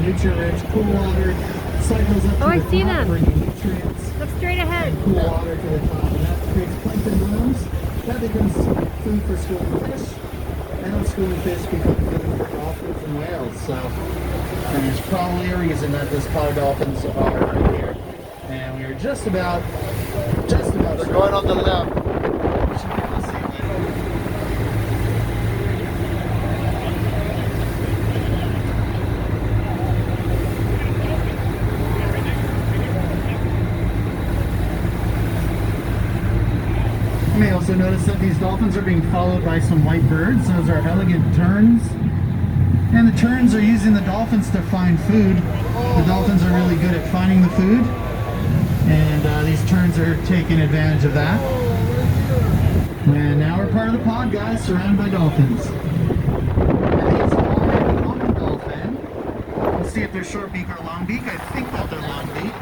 nutrient-rich, cool water cycles up Oh, I to the see top, them. bringing nutrients Look straight ahead. and cool water to the top. And that creates plankton blooms. That becomes food for schooling fish. And those schooling fish become food for dolphins and whales. So, and there's probably a reason that those colored dolphins are right here. And we are just about. They're going on the left. You may also notice that these dolphins are being followed by some white birds. Those are elegant terns. And the terns are using the dolphins to find food. The dolphins are really good at finding the food. And these terns are taking advantage of that. And now we're part of the pod, guys, surrounded by dolphins. And these are common dolphin. Let's see if they're short beak or long beak. I think that they're long beak.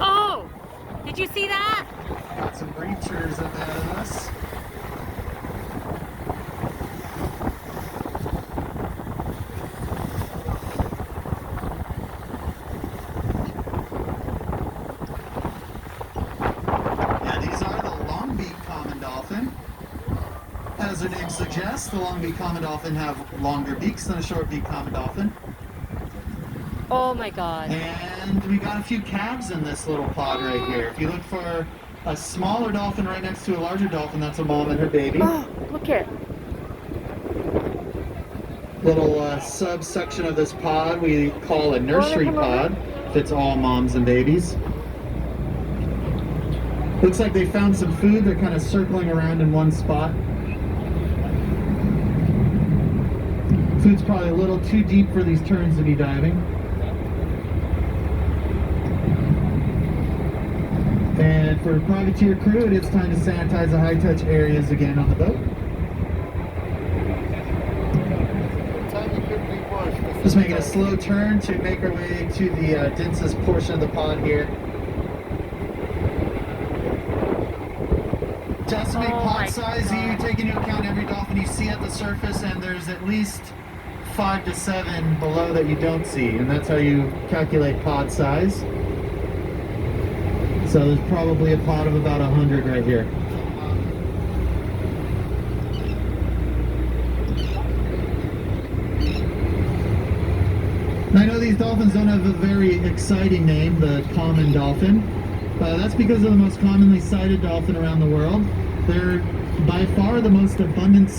Oh, did you see that? Got some breachers ahead of us. Yeah, these are the long-beak common dolphin. As their name suggests, the long-beak common dolphin have longer beaks than a short-beak common dolphin. Oh my God. And we got a few calves in this little pod right here. If you look for a smaller dolphin right next to a larger dolphin, that's a mom and her baby. Oh, look it. Little subsection of this pod we call a nursery pod. Fits all moms and babies. Looks like they found some food. They're kind of circling around in one spot. Food's probably a little too deep for these terns to be diving. And for privateer crew, it is time to sanitize the high-touch areas again on the boat. Just making a slow turn to make our way to the densest portion of the pod here. To estimate pod size, you take into account every dolphin you see at the surface, and there's at least 5 to 7 below that you don't see, and that's how you calculate pod size. So there's probably a pod of about 100 right here. I know these dolphins don't have a very exciting name, the common dolphin. That's because of the most commonly sighted dolphin around the world. They're by far the most abundant